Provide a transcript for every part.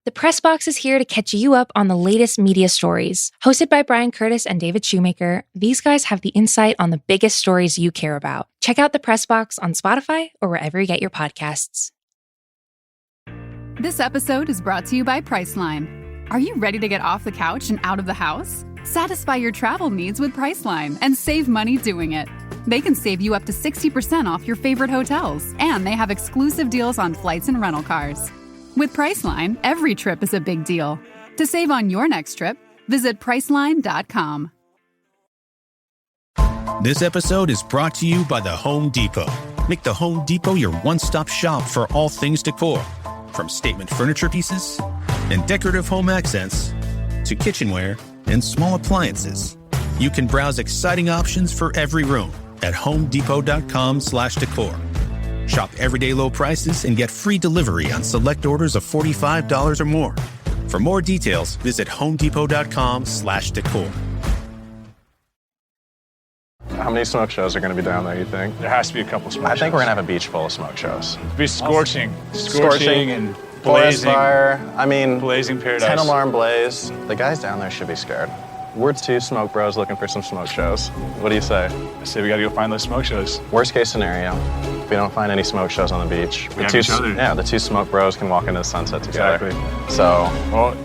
The Press Box is here to catch you up on the latest media stories. Hosted by Brian Curtis and David Shoemaker, these guys have the insight on the biggest stories you care about. Check out The Press Box on Spotify or wherever you get your podcasts. This episode is brought to you by Priceline. Are you ready to get off the couch and out of the house? Satisfy your travel needs with Priceline and save money doing it. They can save you up to 60% off your favorite hotels, and they have exclusive deals on flights and rental cars. With Priceline, every trip is a big deal. To save on your next trip, visit Priceline.com. This episode is brought to you by the Home Depot. Make the Home Depot your one-stop shop for all things decor. From statement furniture pieces and decorative home accents to kitchenware and small appliances. You can browse exciting options for every room at homedepot.com/decor. Shop everyday low prices and get free delivery on select orders of $45 or more. For more details, visit homedepot.com/decor. How many smoke shows are going to be down there, you think? There has to be a couple smoke shows. I think we're going to have a beach full of smoke shows. It'll be scorching and Forest blazing. fire. I mean, Blazing paradise. 10-alarm blaze. The guys down there should be scared. We're two smoke bros looking for some smoke shows. What do you say? I say we got to go find those smoke shows. Worst case scenario, if we don't find any smoke shows on the beach, We have each other. Yeah, the two smoke bros can walk into the sunset together. Exactly. So, Well,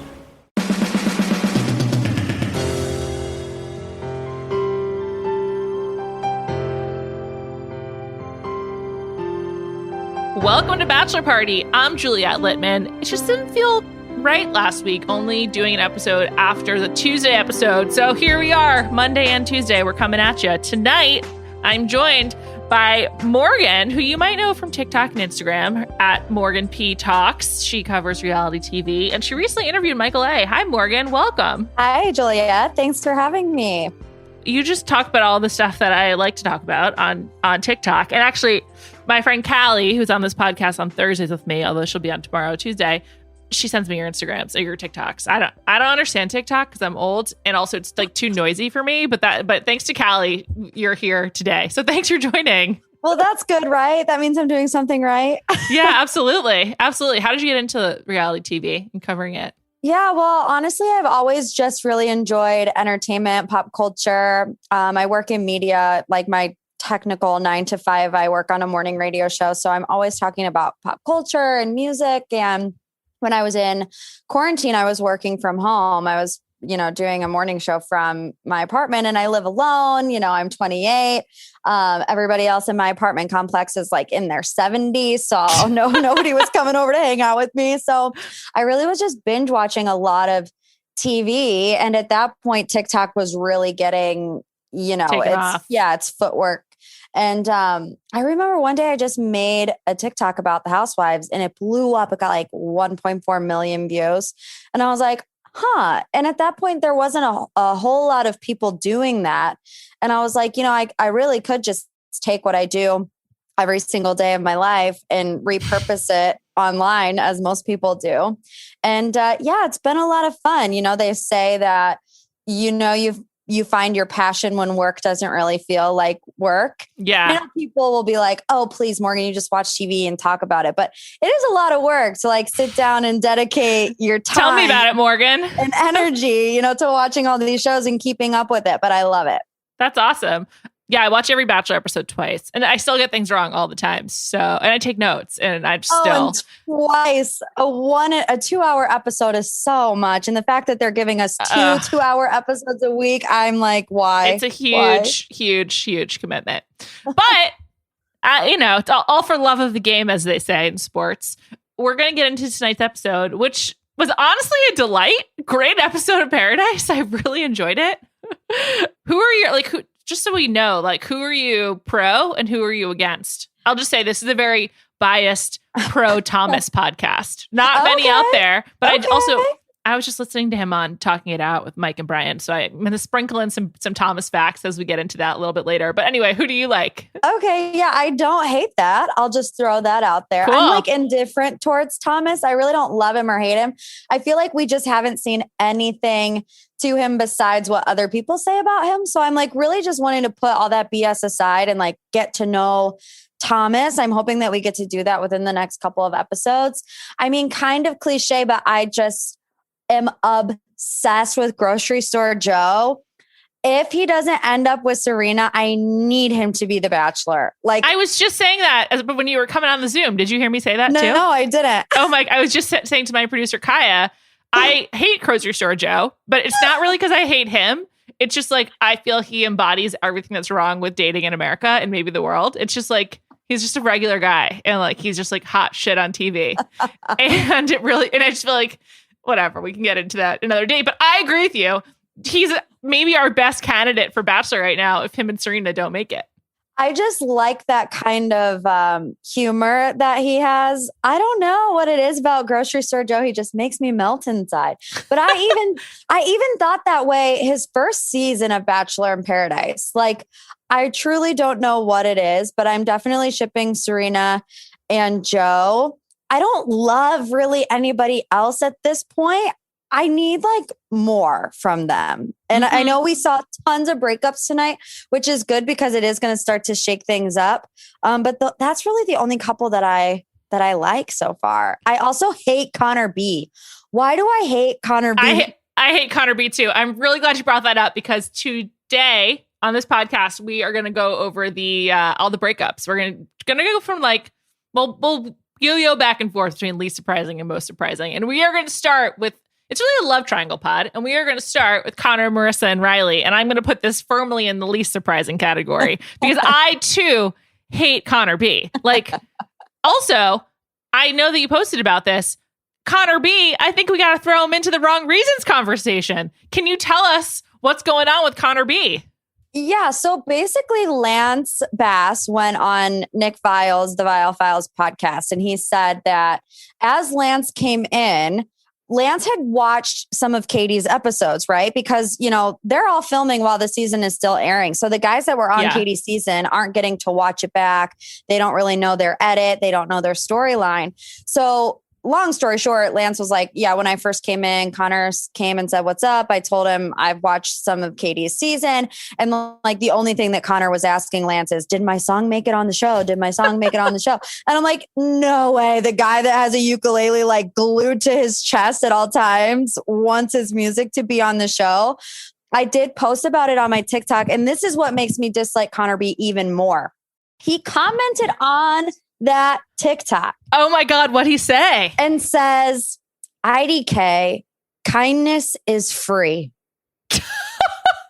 welcome to Bachelor Party. I'm Juliette Littman. It just didn't feel right last week, only doing an episode after the Tuesday episode. So here we are, Monday and Tuesday. We're coming at you. Tonight, I'm joined by Morgan, who you might know from TikTok and Instagram at Morgan P Talks. She covers reality TV, and she recently interviewed Michael A. Hi, Morgan. Welcome. Hi, Juliette. Thanks for having me. You just talk about all the stuff that I like to talk about on TikTok. And actually, my friend Callie, who's on this podcast on Thursdays with me, although she'll be on tomorrow, Tuesday, she sends me your Instagrams or your TikToks. I don't understand TikTok because I'm old, and also it's like too noisy for me. But thanks to Callie, you're here today. So thanks for joining. Well, that's good, right? That means I'm doing something right. Yeah, absolutely. Absolutely. How did you get into reality TV and covering it? Yeah, well, honestly, I've always just really enjoyed entertainment, pop culture. I work in media, like my technical 9 to 5. I work on a morning radio show. So I'm always talking about pop culture and music. And when I was in quarantine, I was working from home. I was, doing a morning show from my apartment, and I live alone. I'm 28. Everybody else in my apartment complex is like in their 70s. So nobody was coming over to hang out with me. So I really was just binge watching a lot of TV. And at that point, TikTok was really getting, it's footwork. And I remember one day I just made a TikTok about the housewives, and it blew up. It got like 1.4 million views. And I was like, and at that point, there wasn't a whole lot of people doing that. And I was like, I really could just take what I do every single day of my life and repurpose it online, as most people do. And it's been a lot of fun. They say that, you find your passion when work doesn't really feel like work. Yeah. People will be like, oh, please, Morgan, you just watch TV and talk about it. But it is a lot of work to like sit down and dedicate your time. Tell me about it, Morgan. And energy, to watching all these shows and keeping up with it. But I love it. That's awesome. Yeah, I watch every Bachelor episode twice, and I still get things wrong all the time. So, and I take notes, and I still and twice a 2-hour episode is so much, and the fact that they're giving us 2-hour episodes a week, I'm like, why? It's a huge commitment. But it's all for love of the game, as they say in sports. We're going to get into tonight's episode, which was honestly a delight. Great episode of Paradise. I really enjoyed it. Who are you just so we know, who are you pro and who are you against? I'll just say this is a very biased pro Thomas podcast. Not many out there, but I was just listening to him on Talking It Out with Mike and Brian. So I'm going to sprinkle in some Thomas facts as we get into that a little bit later. But anyway, who do you like? Okay. Yeah, I don't hate that. I'll just throw that out there. Cool. I'm indifferent towards Thomas. I really don't love him or hate him. I feel like we just haven't seen anything to him besides what other people say about him. So I'm really just wanting to put all that BS aside and get to know Thomas. I'm hoping that we get to do that within the next couple of episodes. I mean, kind of cliche, but I just am obsessed with Grocery Store Joe. If he doesn't end up with Serena, I need him to be the Bachelor. Like, I was just saying that when you were coming on the Zoom. Did you hear me say that too? No, I didn't. Oh my! I was just saying to my producer Kaya, I hate Grocery Store Joe, but it's not really because I hate him. It's just like I feel he embodies everything that's wrong with dating in America and maybe the world. It's just like he's just a regular guy, and like he's just like hot shit on TV, and I just feel like whatever. We can get into that another day, but I agree with you. He's maybe our best candidate for Bachelor right now if him and Serena don't make it. I just like that kind of humor that he has. I don't know what it is about Grocery Store Joe. He just makes me melt inside. But I even thought that way his first season of Bachelor in Paradise. Like, I truly don't know what it is, but I'm definitely shipping Serena and Joe. I don't love really anybody else at this point. I need like more from them. And I know we saw tons of breakups tonight, which is good because it is going to start to shake things up. But that's really the only couple that I like so far. I also hate Connor B. Why do I hate Connor B? I hate Connor B too. I'm really glad you brought that up because today on this podcast, we are going to go over the all the breakups. We're going to go from like, we'll yo-yo back and forth between least surprising and most surprising. And we are going to start with, it's really a love triangle pod. And we are going to start with Connor, Marissa, and Riley. And I'm going to put this firmly in the least surprising category because I too hate Connor B. Like, also, I know that you posted about this. Connor B, I think we got to throw him into the wrong reasons conversation. Can you tell us what's going on with Connor B? Yeah. So basically, Lance Bass went on Nick Viles, the Vile Files podcast, and he said that as Lance came in, Lance had watched some of Katie's episodes, right? Because, you know, they're all filming while the season is still airing. So the guys that were on Katie's season aren't getting to watch it back. They don't really know their edit. They don't know their storyline. So long story short, Lance was like, yeah, when I first came in, Connor came and said, what's up? I told him I've watched some of Katie's season. And like the only thing that Connor was asking Lance is, did my song make it on the show? Did my song make it on the show? And I'm like, no way. The guy that has a ukulele like glued to his chest at all times wants his music to be on the show. I did post about it on my TikTok. And this is what makes me dislike Connor B even more. He commented on that TikTok. Oh my God, what'd he say? And says, IDK, kindness is free. Give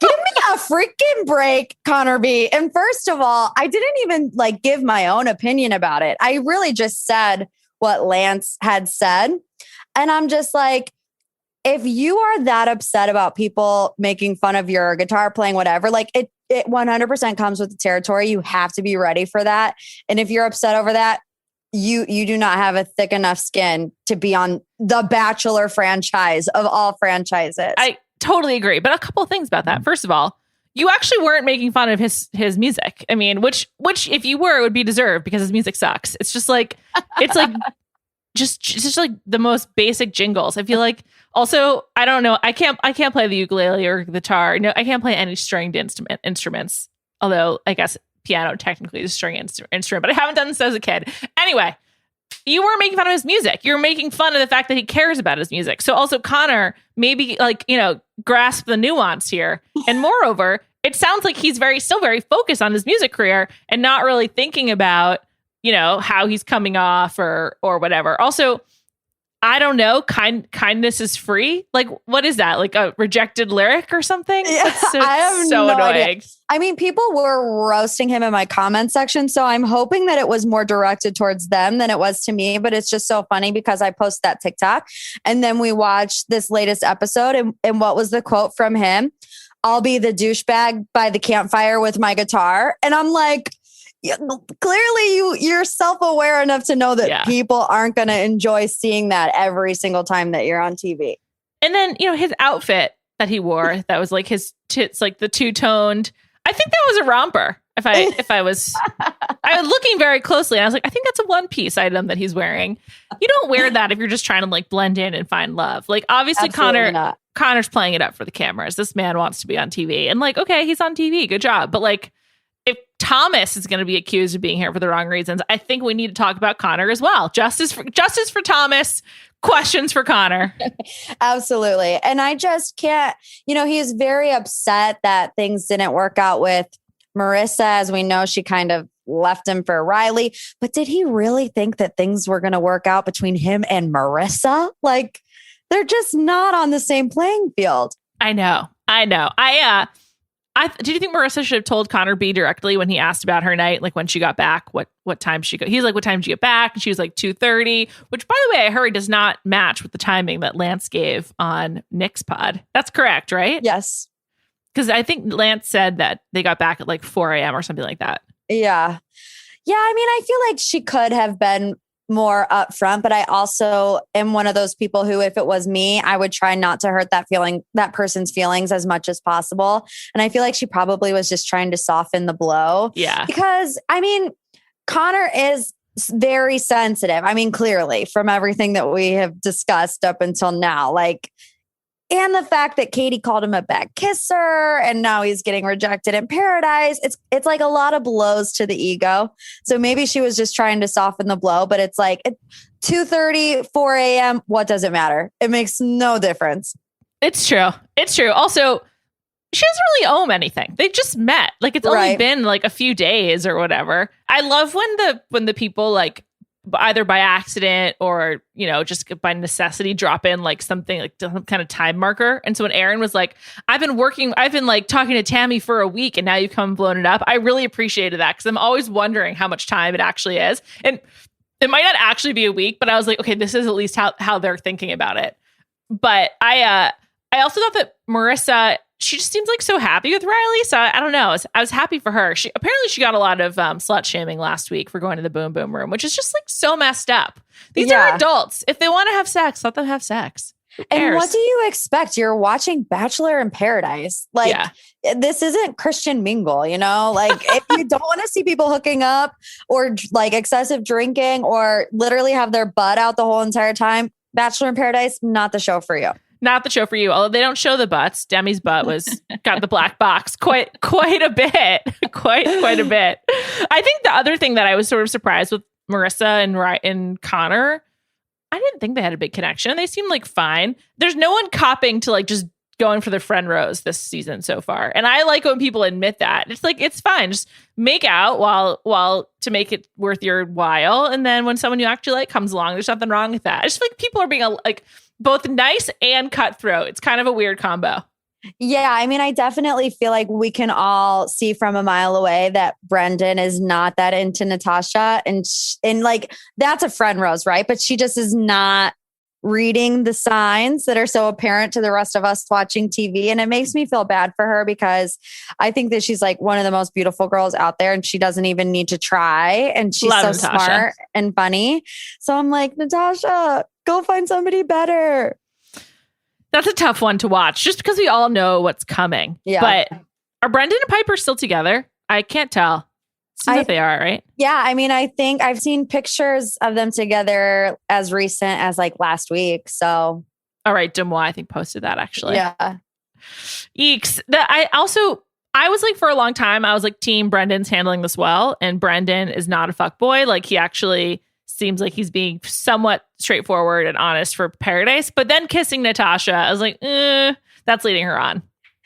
me a freaking break, Connor B. And first of all, I didn't even like give my own opinion about it. I really just said what Lance had said. And I'm just like, if you are that upset about people making fun of your guitar playing, whatever, like it 100% comes with the territory. You have to be ready for that. And if you're upset over that, you do not have a thick enough skin to be on the Bachelor franchise of all franchises. I totally agree. But a couple of things about that. First of all, you actually weren't making fun of his music. I mean, which if you were, it would be deserved because his music sucks. It's just like, it's like just like the most basic jingles. I feel like also, I don't know. I can't play the ukulele or guitar. No, I can't play any stringed instruments. Although I guess piano technically is a string instrument, but I haven't done this as a kid. Anyway, you weren't making fun of his music. You're making fun of the fact that he cares about his music. So also Connor, maybe like, you know, grasp the nuance here. And moreover, it sounds like he's still very focused on his music career and not really thinking about, you know, how he's coming off or whatever. Also, I don't know. Kindness is free. Like, what is that? Like a rejected lyric or something? Yeah, I have so no annoying. idea. I mean, people were roasting him in my comment section, so I'm hoping that it was more directed towards them than it was to me. But it's just so funny because I post that TikTok and then we watched this latest episode. And what was the quote from him? I'll be the douchebag by the campfire with my guitar. And I'm like, yeah, clearly you're self-aware enough to know that people aren't going to enjoy seeing that every single time that you're on TV. And then, you know, his outfit that he wore, that was like his tits, like the two-toned. I think that was a romper. If I was looking very closely, and I was like, I think that's a one-piece item that he's wearing. You don't wear that if you're just trying to like blend in and find love. Like obviously Connor's playing it up for the cameras. This man wants to be on TV, and like, okay, he's on TV, good job. But like, if Thomas is going to be accused of being here for the wrong reasons, I think we need to talk about Connor as well. Justice for Thomas. Questions for Connor. Absolutely. And I just can't, he's very upset that things didn't work out with Marissa. As we know, she kind of left him for Riley. But did he really think that things were going to work out between him and Marissa? Like, they're just not on the same playing field. I know. Did you think Marissa should have told Connor B directly when he asked about her night, like when she got back, what time she got? He's like, what time did you get back? And she was like 2:30, which, by the way, I heard does not match with the timing that Lance gave on Nick's pod. That's correct, right? Yes. Because I think Lance said that they got back at like 4 a.m. or something like that. Yeah. Yeah. I mean, I feel like she could have been more upfront, but I also am one of those people who, if it was me, I would try not to hurt that person's feelings as much as possible. And I feel like she probably was just trying to soften the blow. Yeah. Because I mean, Connor is very sensitive. I mean, clearly from everything that we have discussed up until now, and the fact that Katie called him a bad kisser and now he's getting rejected in Paradise. It's like a lot of blows to the ego. So maybe she was just trying to soften the blow, but it's like 2:30, 4 a.m. What does it matter? It makes no difference. It's true. Also, she doesn't really owe him anything. They just met. Like, it's only been like a few days or whatever. I love when the people like either by accident or, just by necessity drop in like something like some kind of time marker. And so when Aaron was like, I've been like talking to Tammy for a week and now you've come and blown it up. I really appreciated that because I'm always wondering how much time it actually is. And it might not actually be a week, but I was like, okay, this is at least how they're thinking about it. But I also thought that Marissa, she just seems like so happy with Riley. So I don't know. I was happy for her. She got a lot of slut shaming last week for going to the boom boom room, which is just like so messed up. These are adults. If they want to have sex, let them have sex. And what do you expect? You're watching Bachelor in Paradise. This isn't Christian Mingle, Like, if you don't want to see people hooking up or like excessive drinking or literally have their butt out the whole entire time, Bachelor in Paradise, not the show for you. Not the show for you. Although they don't show the butts. Demi's butt got the black box quite a bit. Quite a bit. I think the other thing that I was sort of surprised with Marissa and Connor, I didn't think they had a big connection. They seemed like fine. There's no one copping to like just going for the friend rose this season so far. And I like when people admit that. It's like, it's fine. Just make out while to make it worth your while. And then when someone you actually like comes along, there's nothing wrong with that. I just feel like people are being both nice and cutthroat. It's kind of a weird combo. Yeah, I mean, I definitely feel like we can all see from a mile away that Brendan is not that into Natasha. And like, that's a friend rose, right? But she just is not reading the signs that are so apparent to the rest of us watching TV. And it makes me feel bad for her because I think that she's like one of the most beautiful girls out there and she doesn't even need to try. And she's so smart and funny. So I'm like, Natasha, go find somebody better. That's a tough one to watch just because we all know what's coming. Yeah. But are Brendan and Piper still together? I can't tell. Seems like they are, right? Yeah. I mean, I think I've seen pictures of them together as recent as like last week. So. All right. Demois, I think, posted that actually. Yeah. Eeks. I was like, for a long time, I was like, team Brendan's handling this well. And Brendan is not a fuckboy. Like, he actually seems like he's being somewhat straightforward and honest for Paradise. But then kissing Natasha, I was like, that's leading her on.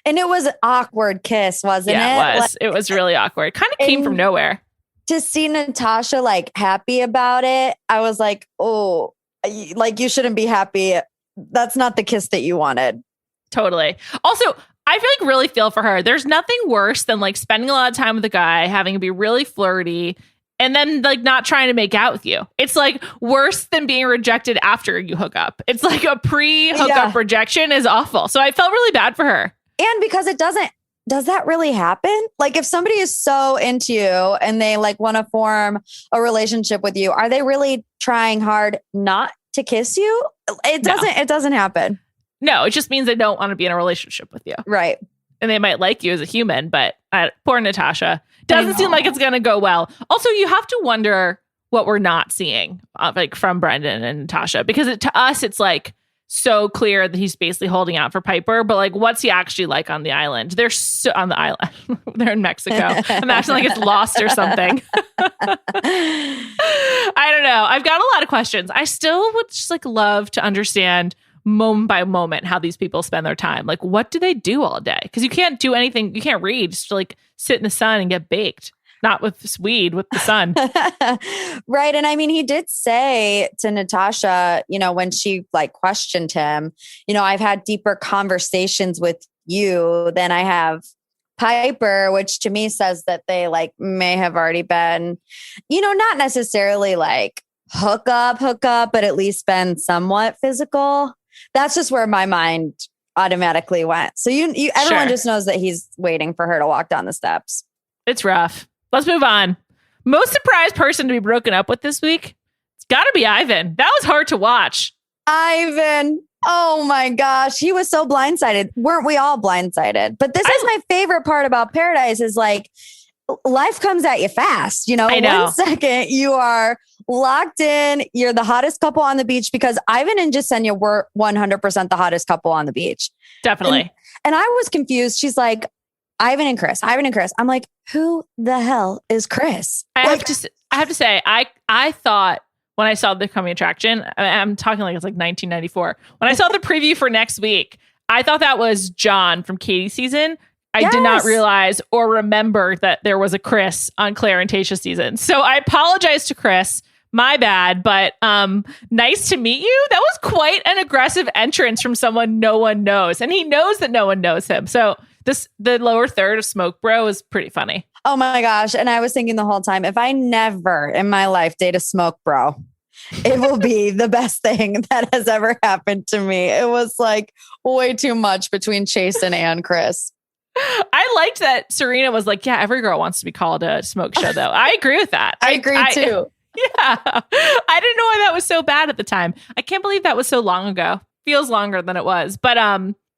And it was an awkward kiss, wasn't it? Yeah, it was. It was really awkward. Kind of came from nowhere. To see Natasha like happy about it, I was like, oh, like you shouldn't be happy. That's not the kiss that you wanted. Totally. Also, I really feel for her. There's nothing worse than like spending a lot of time with a guy, having to be really flirty, and then like not trying to make out with you. It's like worse than being rejected after you hook up. It's like a pre-hookup rejection is awful. So I felt really bad for her. And because does that really happen? Like if somebody is so into you and they like want to form a relationship with you, are they really trying hard not to kiss you? It doesn't happen. No, it just means they don't want to be in a relationship with you. Right. And they might like you as a human, but poor Natasha. Doesn't seem like it's going to go well. Also, you have to wonder what we're not seeing like from Brendan and Natasha, because to us, it's like so clear that he's basically holding out for Piper, but like, what's he actually like on the island? They're on the island. They're in Mexico. Imagine like it's lost or something. I don't know. I've got a lot of questions. I still would just like love to understand moment by moment how these people spend their time. Like, what do they do all day? Because you can't do anything. You can't read. Just like sit in the sun and get baked. Not with weed, with the sun. Right. And I mean, he did say to Natasha, you know, when she like questioned him, you know, I've had deeper conversations with you than I have Piper, which to me says that they like may have already been, you know, not necessarily like hook up, but at least been somewhat physical. That's just where my mind automatically went. So everyone just knows that he's waiting for her to walk down the steps. It's rough. Let's move on. Most surprised person to be broken up with this week? It's got to be Ivan. That was hard to watch. Ivan. Oh my gosh. He was so blindsided. Weren't we all blindsided? But this is my favorite part about Paradise is like life comes at you fast. You know, I know. 1 second you are locked in. You're the hottest couple on the beach because Ivan and Jasenia were 100% the hottest couple on the beach. Definitely. And I was confused. She's like, Ivan and Chris. I'm like, who the hell is Chris? I have to say, I thought when I saw the coming attraction, I'm talking like it's like 1994. When I saw the preview for next week, I thought that was John from Katie's season. I did not realize or remember that there was a Chris on Claire and Tayshia's season. So I apologize to Chris. My bad, but nice to meet you. That was quite an aggressive entrance from someone no one knows. And he knows that no one knows him. So the lower third of Smoke Bro is pretty funny. Oh my gosh. And I was thinking the whole time, if I never in my life date a Smoke Bro, it will be the best thing that has ever happened to me. It was like way too much between Chasen and Chris. I liked that Serena was like, yeah, every girl wants to be called a smoke show, though. I agree with that. I agree too. Yeah. I didn't know why that was so bad at the time. I can't believe that was so long ago. Feels longer than it was. But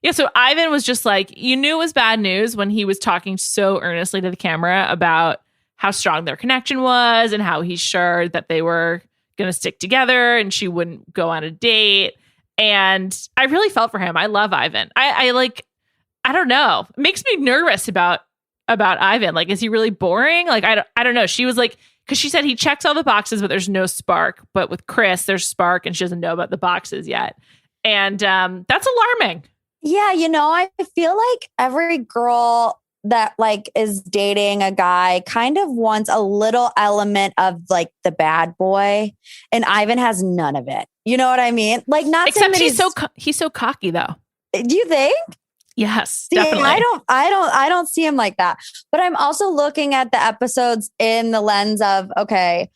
yeah, so Ivan was just like, you knew it was bad news when he was talking so earnestly to the camera about how strong their connection was and how he's sure that they were going to stick together and she wouldn't go on a date. And I really felt for him. I love Ivan. I don't know. It makes me nervous about Ivan. Like, is he really boring? Like, I don't know. She was like, because she said he checks all the boxes, but there's no spark. But with Chris, there's spark and she doesn't know about the boxes yet. And that's alarming. Yeah, you know, I feel like every girl that like is dating a guy kind of wants a little element of like the bad boy, and Ivan has none of it. You know what I mean? Like, not except saying that he's so cocky though. Do you think? Yes, See, definitely. I don't see him like that. But I'm also looking at the episodes in the lens of, okay,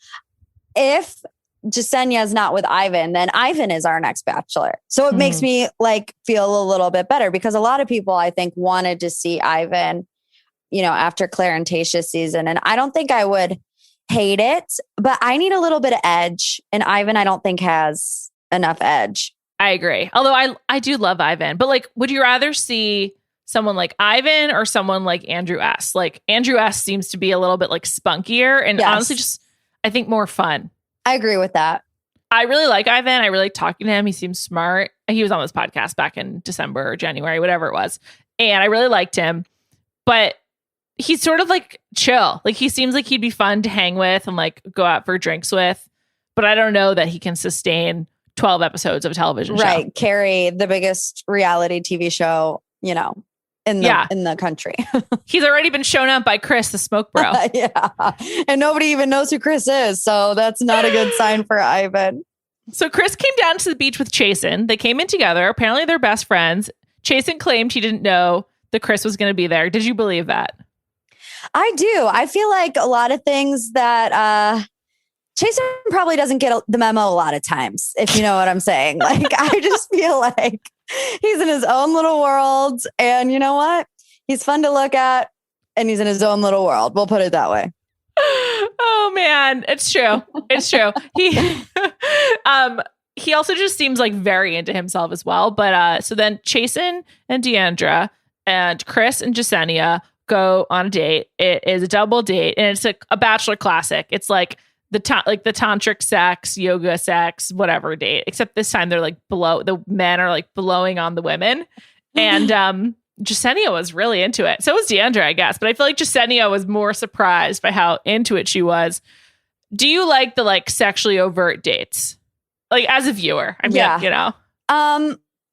if Jasenia is not with Ivan, then Ivan is our next bachelor. So it makes me like feel a little bit better because a lot of people I think wanted to see Ivan, you know, after Claire and Tayshia's season. And I don't think I would hate it, but I need a little bit of edge. And Ivan, I don't think has enough edge. I agree. Although I do love Ivan, but like, would you rather see someone like Ivan or someone like Andrew S? Like Andrew S seems to be a little bit like spunkier and honestly just, I think more fun. I agree with that. I really like Ivan. I really like talking to him. He seems smart. He was on this podcast back in December or January, whatever it was. And I really liked him, but he's sort of like chill. Like he seems like he'd be fun to hang with and like go out for drinks with, but I don't know that he can sustain 12 episodes of a television show. Right. Carry the biggest reality TV show, you know, in the country. He's already been shown up by Chris, the smoke bro. Yeah. And nobody even knows who Chris is. So that's not a good sign for Ivan. So Chris came down to the beach with Chasen. They came in together. Apparently they're best friends. Chasen claimed he didn't know that Chris was going to be there. Did you believe that? I do. I feel like a lot of things that Chasen probably doesn't get the memo a lot of times, if you know what I'm saying. Like, I just feel like he's in his own little world. And you know what? He's fun to look at and he's in his own little world. We'll put it that way. Oh, man. It's true. It's true. He also just seems like very into himself as well. But so then Chasen and Deandra and Chris and Jasenia go on a date. It is a double date and it's a bachelor classic. It's like the tantric sex, yoga sex, whatever date. Except this time they're like the men are like blowing on the women. And Jasenia was really into it. So was Deandra, I guess. But I feel like Jasenia was more surprised by how into it she was. Do you like the like sexually overt dates? Like as a viewer, I mean, you know.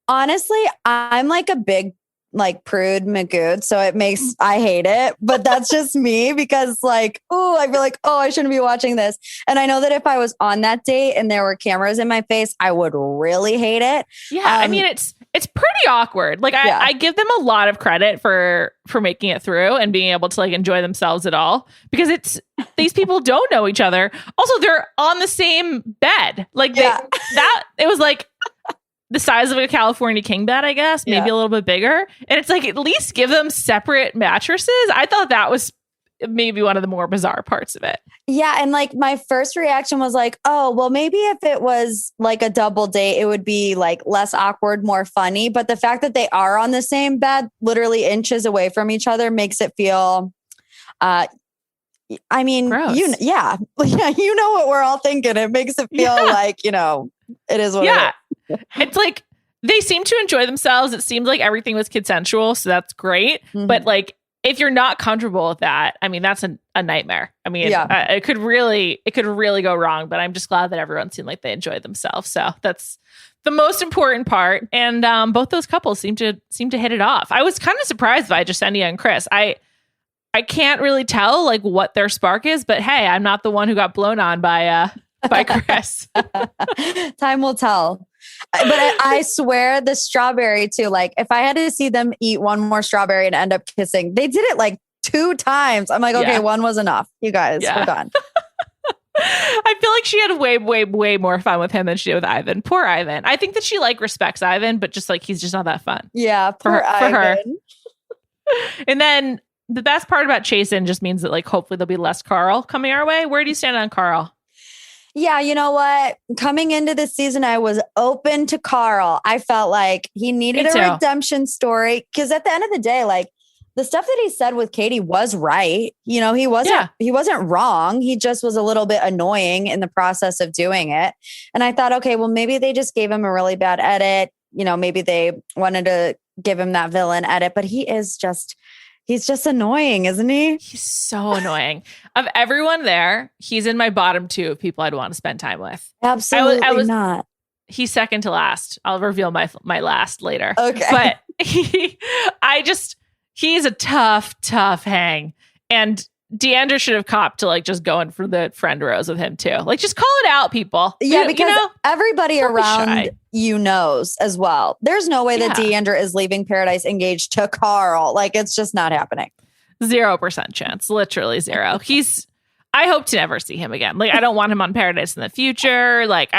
Honestly, I'm like a big like prude Magood, so I hate it, but that's just me because like, I feel like, I shouldn't be watching this. And I know that if I was on that date and there were cameras in my face, I would really hate it. Yeah. I mean, it's pretty awkward. Like I give them a lot of credit for making it through and being able to like enjoy themselves at all, because these people don't know each other. Also, they're on the same bed. Like it was like the size of a California king bed, I guess, maybe a little bit bigger. And it's like, at least give them separate mattresses. I thought that was maybe one of the more bizarre parts of it. Yeah. And like my first reaction was like, well, maybe if it was like a double date, it would be like less awkward, more funny. But the fact that they are on the same bed, literally inches away from each other, makes it feel, I mean, gross. You know what we're all thinking. It makes it feel like, it is what it is. It's like they seem to enjoy themselves. It seemed like everything was consensual, so that's great. Mm-hmm. But like, if you're not comfortable with that, I mean, that's a nightmare. I mean, it could really go wrong. But I'm just glad that everyone seemed like they enjoyed themselves. So that's the most important part. And both those couples seem to hit it off. I was kind of surprised by Jasenia and Chris. I can't really tell like what their spark is, but hey, I'm not the one who got blown on by Chris. Time will tell. But I swear the strawberry too, like if I had to see them eat one more strawberry and end up kissing, they did it like 2 times. I'm like, okay, one was enough. You guys, we're done. I feel like she had way, way, way more fun with him than she did with Ivan. Poor Ivan. I think that she like respects Ivan, but just like, he's just not that fun. Yeah. Poor Ivan. For her. And then the best part about Chasen just means that like, hopefully there'll be less Carl coming our way. Where do you stand on Carl? Yeah, you know what? Coming into this season, I was open to Carl. I felt like he needed a redemption story because at the end of the day, like the stuff that he said with Katie was right. He wasn't wrong. He just was a little bit annoying in the process of doing it. And I thought, okay, well, maybe they just gave him a really bad edit. Maybe they wanted to give him that villain edit, but he's just annoying, isn't he? He's so annoying. Of everyone there, he's in my bottom 2 of people I'd want to spend time with. Absolutely not. He's second to last. I'll reveal my last later. Okay. But he's a tough hang. And Deandra should have copped to like just going for the friend rose with him too. Like just call it out, people. Yeah, because everybody around you knows as well. There's no way that Deandra is leaving Paradise engaged to Carl. Like it's just not happening. 0% chance. Literally 0. I hope to never see him again. Like I don't want him on Paradise in the future. Like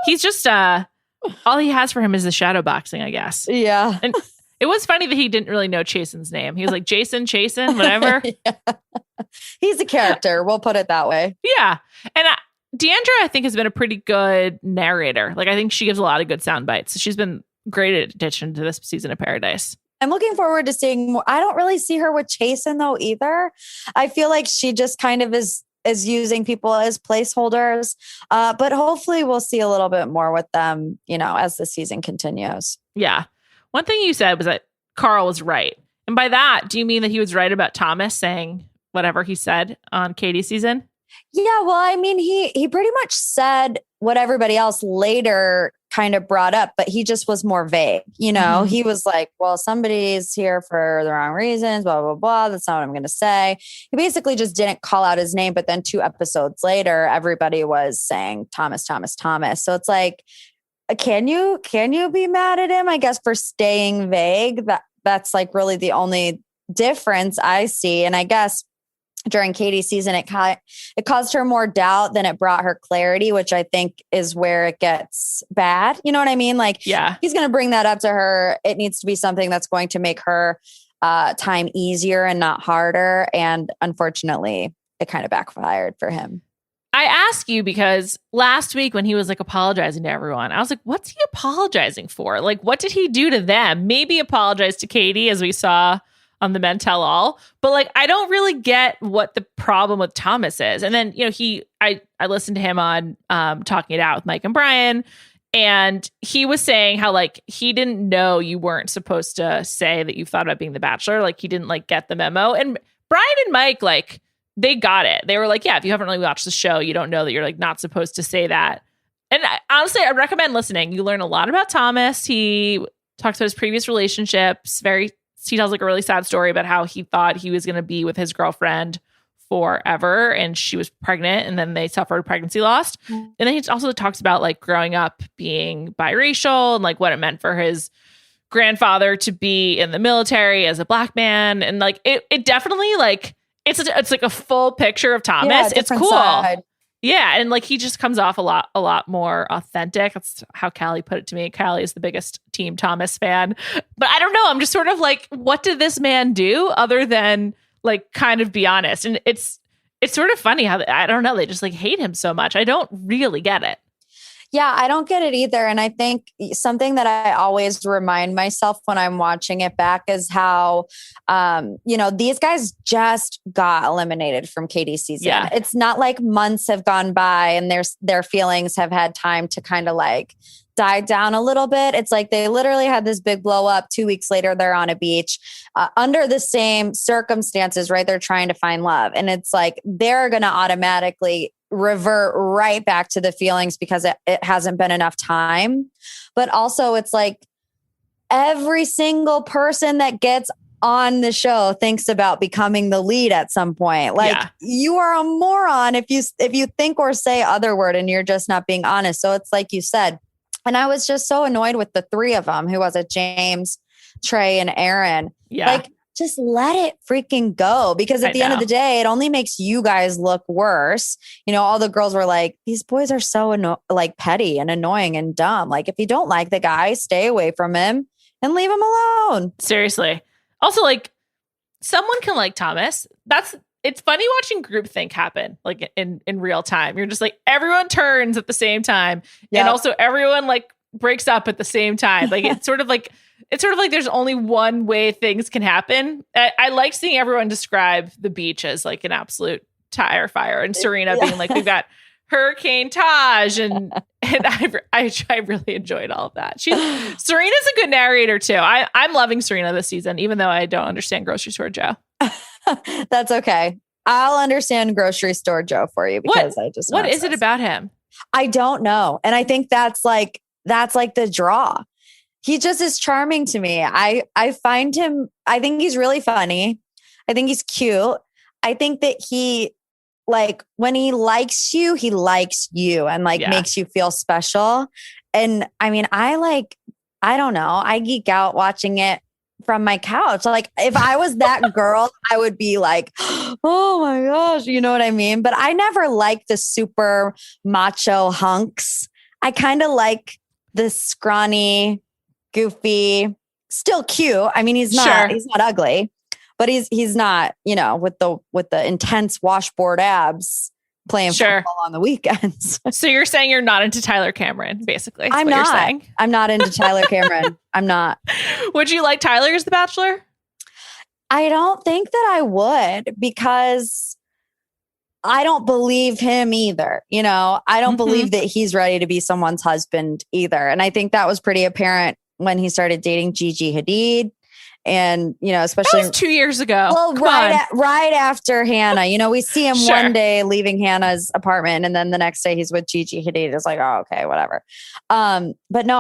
he's just all he has for him is the shadow boxing, I guess. Yeah. And it was funny that he didn't really know Chasen's name. He was like, Chasen, whatever. He's a character. We'll put it that way. Yeah. And Deandra, I think, has been a pretty good narrator. Like, I think she gives a lot of good sound bites. She's been great addition to this season of Paradise. I'm looking forward to seeing more. I don't really see her with Chasen, though, either. I feel like she just kind of is using people as placeholders. But hopefully we'll see a little bit more with them, as the season continues. Yeah. One thing you said was that Carl was right. And by that, do you mean that he was right about Thomas saying whatever he said on Katie's season? Yeah, well, I mean, he pretty much said what everybody else later kind of brought up, but he just was more vague. Mm-hmm. He was like, well, somebody's here for the wrong reasons, blah, blah, blah. That's not what I'm going to say. He basically just didn't call out his name. But then 2 episodes later, everybody was saying Thomas. So it's like, can you be mad at him, I guess, for staying vague? That's like really the only difference I see. And I guess during Katie's season, it caused her more doubt than it brought her clarity, which I think is where it gets bad. You know what I mean? Like, he's going to bring that up to her. It needs to be something that's going to make her time easier and not harder. And unfortunately, it kind of backfired for him. I ask you because last week when he was like apologizing to everyone, I was like, what's he apologizing for? Like, what did he do to them? Maybe apologize to Katie, as we saw on the Men Tell All. But like, I don't really get what the problem with Thomas is. And then, you know, I listened to him on Talking It Out with Mike and Brian, and he was saying how like he didn't know you weren't supposed to say that you thought about being the Bachelor. Like he didn't like get the memo. And Brian and Mike, like, they got it. They were like, yeah, if you haven't really watched the show, you don't know that you're like not supposed to say that. And honestly, I recommend listening. You learn a lot about Thomas. He talks about his previous relationships. He tells like a really sad story about how he thought he was going to be with his girlfriend forever, and she was pregnant, and then they suffered pregnancy loss. And then he also talks about like growing up being biracial and like what it meant for his grandfather to be in the military as a Black man. And like it definitely like it's like a full picture of Thomas. Yeah, it's cool. side. Yeah. And like he just comes off a lot more authentic. That's how Callie put it to me. Callie is the biggest Team Thomas fan. But I don't know. I'm just sort of like, what did this man do other than like kind of be honest? And it's sort of funny how I don't know. They just like hate him so much. I don't really get it. Yeah, I don't get it either. And I think something that I always remind myself when I'm watching it back is how, these guys just got eliminated from Katie's season. Yeah. It's not like months have gone by and their feelings have had time to kind of like die down a little bit. It's like they literally had this big blow up. 2 weeks later, they're on a beach under the same circumstances, right? They're trying to find love. And it's like they're going to automatically revert right back to the feelings because it hasn't been enough time. But also it's like every single person that gets on the show thinks about becoming the lead at some point. Like you are a moron if you think or say other word and you're just not being honest. So it's like you said. And I was just so annoyed with the three of them. Who was it? James, Trey, and Aaron. Yeah. Like, just let it freaking go. Because at the end of the day, it only makes you guys look worse. You know, all the girls were like, these boys are so petty and annoying and dumb. Like, if you don't like the guy, stay away from him and leave him alone. Seriously. Also, like, someone can like Thomas. It's funny watching groupthink happen like in real time. You're just like, everyone turns at the same time. Yep. And also everyone like breaks up at the same time. Like it's sort of like there's only one way things can happen. I like seeing everyone describe the beach as like an absolute tire fire, and Serena being like, we've got Hurricane Taj, and I really enjoyed all of that. Serena's a good narrator too. I'm loving Serena this season, even though I don't understand Grocery Store Joe. That's okay. I'll understand Grocery Store Joe for you because what is it about him? I don't know. And I think that's like the draw. He just is charming to me. I find him, I think he's really funny. I think he's cute. I think that he, like, when he likes you and makes you feel special. And I mean, I don't know. I geek out watching it from my couch. Like, if I was that girl, I would be like, oh my gosh, you know what I mean? But I never liked the super macho hunks. I kind of like the scrawny, goofy, still cute. I mean, he's not ugly, but he's not, with the intense washboard abs playing football on the weekends. So you're saying you're not into Tyler Cameron, basically. I'm not into Tyler Cameron. I'm not. Would you like Tyler as the Bachelor? I don't think that I would, because I don't believe him either. I don't believe that he's ready to be someone's husband either. And I think that was pretty apparent when he started dating Gigi Hadid. And, especially that was 2 years ago. Well, right after Hannah, we see him one day leaving Hannah's apartment, and then the next day he's with Gigi Hadid. It's like, oh, okay, whatever. But no,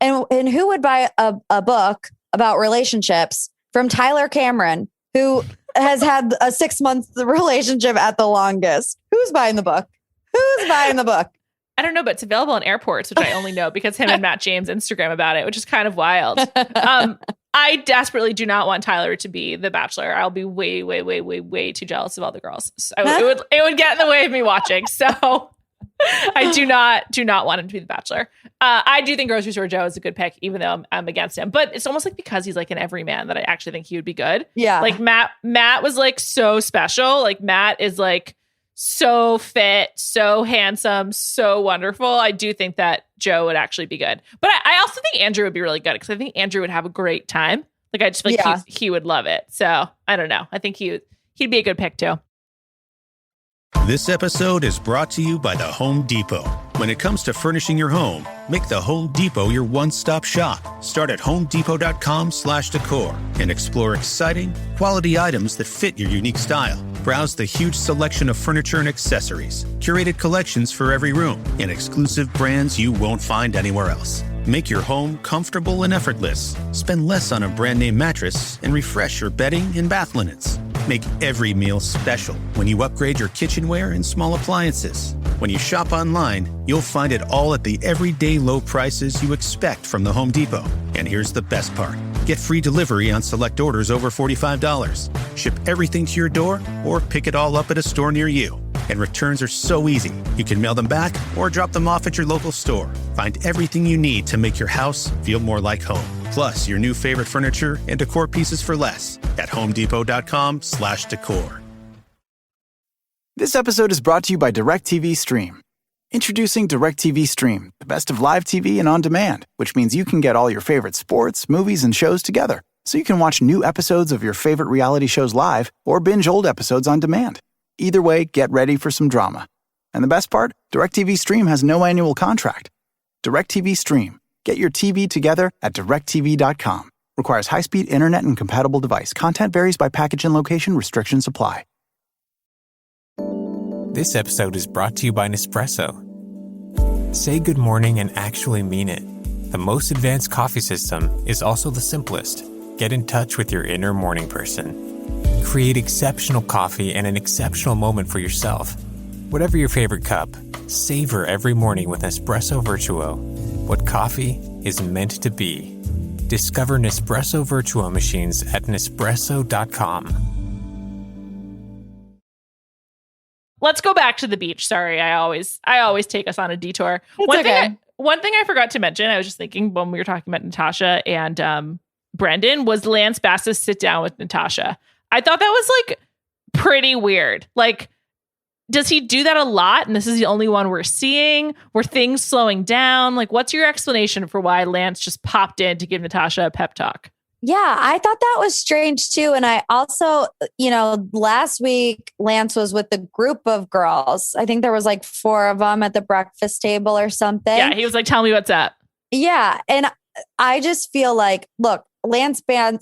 and who would buy a book about relationships from Tyler Cameron, who has had a 6-month relationship at the longest? Who's buying the book? I don't know, but it's available in airports, which I only know because him and Matt James Instagram about it, which is kind of wild. I desperately do not want Tyler to be the Bachelor. I'll be way, way, way, way, way too jealous of all the girls. So it would get in the way of me watching. So I do not want him to be the Bachelor. I do think Grocery Store Joe is a good pick, even though I'm against him. But it's almost like because he's like an everyman that I actually think he would be good. Yeah. Like Matt was like so special. Like Matt is like so fit, so handsome, so wonderful. I do think that Joe would actually be good. But I also think Andrew would be really good, because I think Andrew would have a great time. Like I just feel like he would love it. So I don't know. I think he'd be a good pick too. This episode is brought to you by the Home Depot. When it comes to furnishing your home, make the Home Depot your one-stop shop. Start at homedepot.com/decor and explore exciting, quality items that fit your unique style. Browse the huge selection of furniture and accessories, curated collections for every room, and exclusive brands you won't find anywhere else. Make your home comfortable and effortless. Spend less on a brand name mattress and refresh your bedding and bath linens. Make every meal special when you upgrade your kitchenware and small appliances. When you shop online, you'll find it all at the everyday low prices you expect from the Home Depot. And here's the best part. Get free delivery on select orders over $45. Ship everything to your door or pick it all up at a store near you. And returns are so easy. You can mail them back or drop them off at your local store. Find everything you need to make your house feel more like home. Plus your new favorite furniture and decor pieces for less at homedepot.com/decor. This episode is brought to you by DirecTV Stream. Introducing DirecTV Stream, the best of live TV and on demand, which means you can get all your favorite sports, movies, and shows together. So you can watch new episodes of your favorite reality shows live or binge old episodes on demand. Either way, get ready for some drama. And the best part? DirecTV Stream has no annual contract. DirecTV Stream. Get your TV together at directtv.com. Requires high-speed internet and compatible device. Content varies by package and location. Restrictions apply. This episode is brought to you by Nespresso. Say good morning and actually mean it. The most advanced coffee system is also the simplest. Get in touch with your inner morning person. Create exceptional coffee and an exceptional moment for yourself. Whatever your favorite cup, savor every morning with Nespresso Virtuo. What coffee is meant to be. Discover Nespresso Virtuo machines at Nespresso.com. Let's go back to the beach. Sorry, I always take us on a detour. One thing I forgot to mention, I was just thinking when we were talking about Natasha and Brendan, was Lance Bass's sit down with Natasha. I thought that was like pretty weird. Like, does he do that a lot? And this is the only one we're seeing? Were things slowing down? Like, what's your explanation for why Lance just popped in to give Natasha a pep talk? Yeah, I thought that was strange too. And I also, last week, Lance was with a group of girls. I think there was like 4 of them at the breakfast table or something. Yeah, he was like, tell me what's up. Yeah. And I just feel like, look, Lance Bass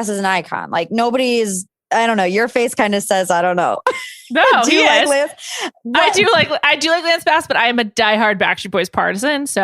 is an icon. Like nobody's, I don't know. Your face kind of says, I don't know. No, he is. Lance? I do like Lance Bass, but I am a diehard Backstreet Boys partisan. So,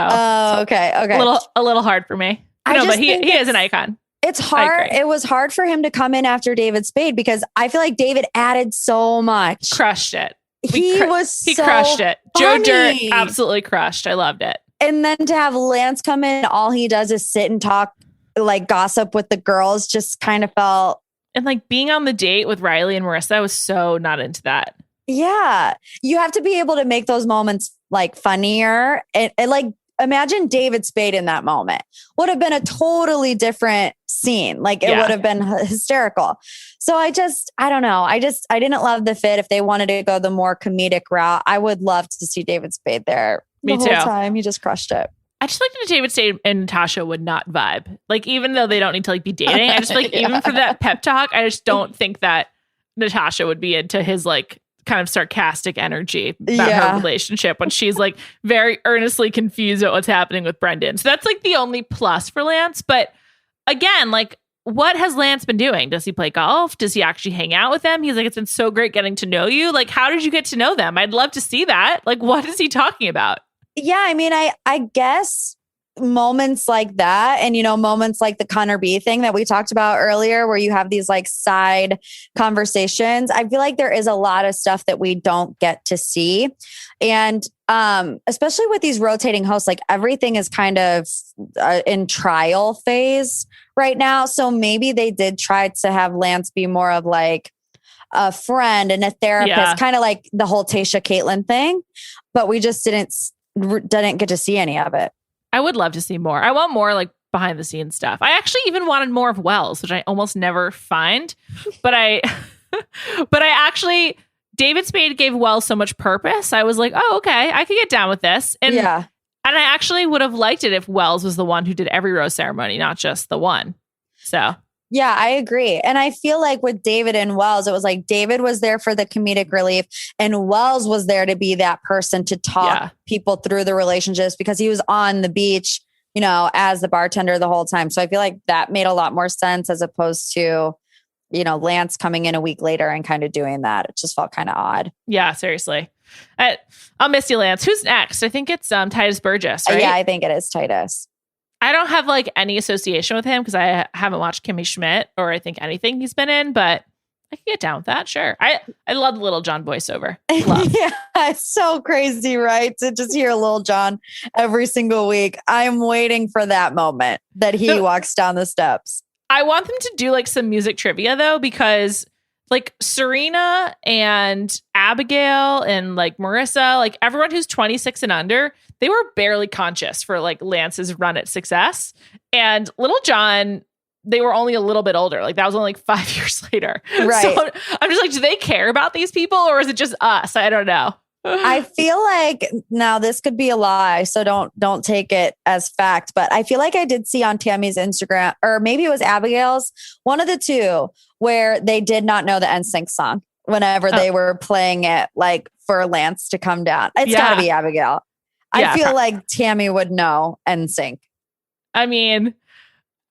okay. A little hard for me. But he is an icon. It's hard. It was hard for him to come in after David Spade because I feel like David added so much. Crushed it. He crushed it. Funny. Joe Dirt absolutely crushed. I loved it. And then to have Lance come in, all he does is sit and talk, like gossip with the girls, just kind of felt. And like being on the date with Riley and Marissa, I was so not into that. Yeah. You have to be able to make those moments like funnier and like imagine David Spade in that moment. Would have been a totally different scene. Like it would have been hysterical. So I don't know. I didn't love the fit. If they wanted to go the more comedic route, I would love to see David Spade there. Me the too. Whole time. He just crushed it. I just like that David Spade and Natasha would not vibe. Like, even though they don't need to like be dating, I just like, even for that pep talk, I just don't think that Natasha would be into his like kind of sarcastic energy about her relationship when she's like very earnestly confused at what's happening with Brendan. So that's like the only plus for Lance. But again, like, what has Lance been doing? Does he play golf? Does he actually hang out with them? He's like, it's been so great getting to know you. Like, how did you get to know them? I'd love to see that. Like, what is he talking about? Yeah, I mean, I guess moments like that and, moments like the Connor B thing that we talked about earlier, where you have these like side conversations. I feel like there is a lot of stuff that we don't get to see. And especially with these rotating hosts, like everything is kind of in trial phase right now. So maybe they did try to have Lance be more of like a friend and a therapist, kind of like the whole Tayshia Caitlyn thing, but we just didn't get to see any of it. I would love to see more. I want more like behind the scenes stuff. I actually even wanted more of Wells, which I almost never find, but I actually, David Spade gave Wells so much purpose. I was like, oh, okay, I could get down with this. And I actually would have liked it if Wells was the one who did every rose ceremony, not just the one. So Yeah, I agree. And I feel like with David and Wells, it was like David was there for the comedic relief and Wells was there to be that person to talk people through the relationships because he was on the beach, you know, as the bartender the whole time. So I feel like that made a lot more sense as opposed to, you know, Lance coming in a week later and kind of doing that. It just felt kind of odd. Yeah, seriously. I'll miss you, Lance. Who's next? I think it's Titus Burgess, right? Yeah, I think it is Titus. I don't have like any association with him because I haven't watched Kimmy Schmidt or I think anything he's been in, but I can get down with that. Sure. I love the Little John voiceover. Love. Yeah, it's so crazy, right? To just hear Little John every single week. I'm waiting for that moment that he walks down the steps. I want them to do like some music trivia though, because like Serena and Abigail and like Marissa, like everyone who's 26 and under, they were barely conscious for like Lance's run at success. And Little John, they were only a little bit older. Like that was only like 5 years later. Right. So I'm just like, do they care about these people or is it just us? I don't know. I feel like now this could be a lie, so don't take it as fact, but I feel like I did see on Tammy's Instagram, or maybe it was Abigail's, one of the two, where they did not know the NSYNC song whenever they were playing it, like for Lance to come down. It's got to be Abigail. I feel like Tammy would know NSYNC. I mean,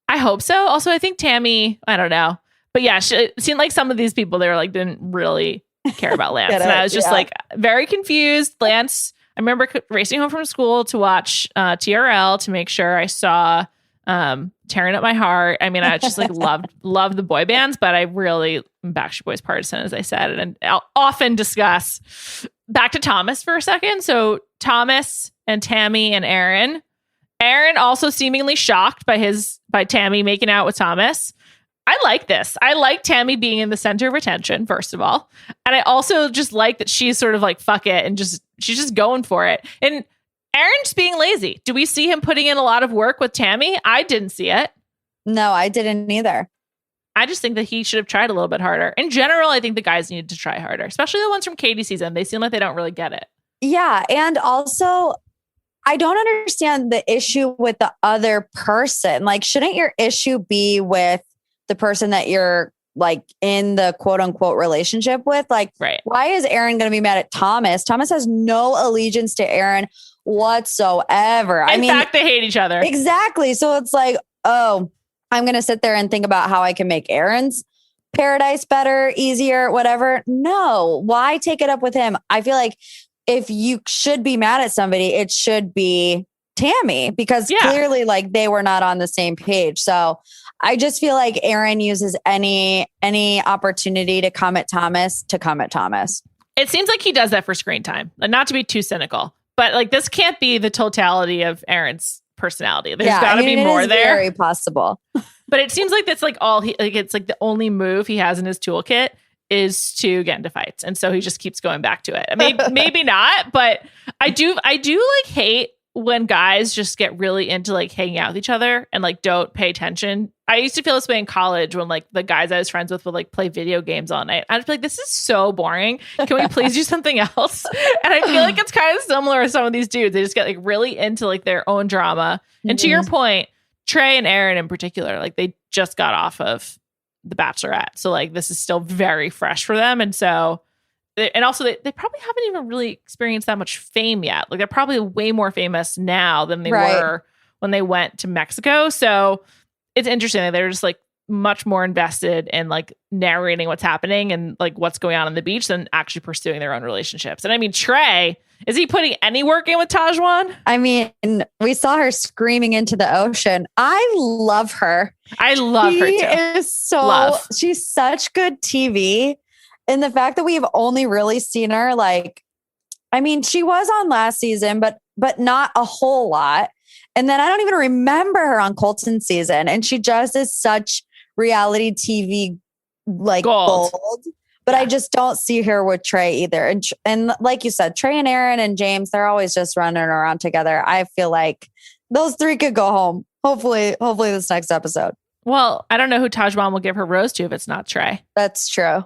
I hope so. Also, I think Tammy, I don't know, but yeah, it seemed like some of these people they were like didn't really care about Lance. And I was just like very confused. Lance, I remember racing home from school to watch TRL to make sure I saw Tearing Up My Heart. I mean, I just like loved the boy bands, but I really am Backstreet Boys partisan, as I said, and I'll often discuss. Back to Thomas for a second. So Thomas and Tammy and Aaron also seemingly shocked by Tammy making out with Thomas. I like this. I like Tammy being in the center of attention, first of all. And I also just like that she's sort of like, fuck it. And she's just going for it. And Aaron's being lazy. Do we see him putting in a lot of work with Tammy? I didn't see it. No, I didn't either. I just think that he should have tried a little bit harder. In general, I think the guys need to try harder, especially the ones from Katie's season. They seem like they don't really get it. Yeah. And also, I don't understand the issue with the other person. Like, shouldn't your issue be with the person that you're like in the quote unquote relationship with? Like, why is Aaron going to be mad at Thomas? Thomas has no allegiance to Aaron whatsoever. In fact, they hate each other. Exactly. So it's like, oh, I'm going to sit there and think about how I can make Aaron's paradise better, easier, whatever. No, why take it up with him? I feel like if you should be mad at somebody, it should be Tammy, because clearly like they were not on the same page. So I just feel like Aaron uses any opportunity to come at Thomas. It seems like he does that for screen time. Not to be too cynical, but like this can't be the totality of Aaron's personality. There's got to be more there. Very possible. But it seems like that's like all he like. It's like the only move he has in his toolkit is to get into fights, and so he just keeps going back to it. I mean, maybe not, but I do like hate when guys just get really into like hanging out with each other and like don't pay attention. I used to feel this way in college when like the guys I was friends with would like play video games all night. I'd be like, this is so boring. Can we please do something else? And I feel like it's kind of similar with some of these dudes. They just get like really into like their own drama. And to your point, Trey and Aaron in particular, like they just got off of The Bachelorette. So like this is still very fresh for them. And so and also they probably haven't even really experienced that much fame yet. Like they're probably way more famous now than they were when they went to Mexico. So it's interesting that they're just like much more invested in like narrating what's happening and like what's going on the beach than actually pursuing their own relationships. And I mean, Trey, is he putting any work in with Tajwan? I mean, we saw her screaming into the ocean. I love her. I love her too. She's such good TV. And the fact that we've only really seen her, like, I mean, she was on last season, but not a whole lot. And then I don't even remember her on Colton's season. And she just is such reality TV, like gold. But I just don't see her with Trey either. And like you said, Trey and Aaron and James, they're always just running around together. I feel like those three could go home. Hopefully this next episode. Well, I don't know who Tajwan will give her rose to if it's not Trey. That's true.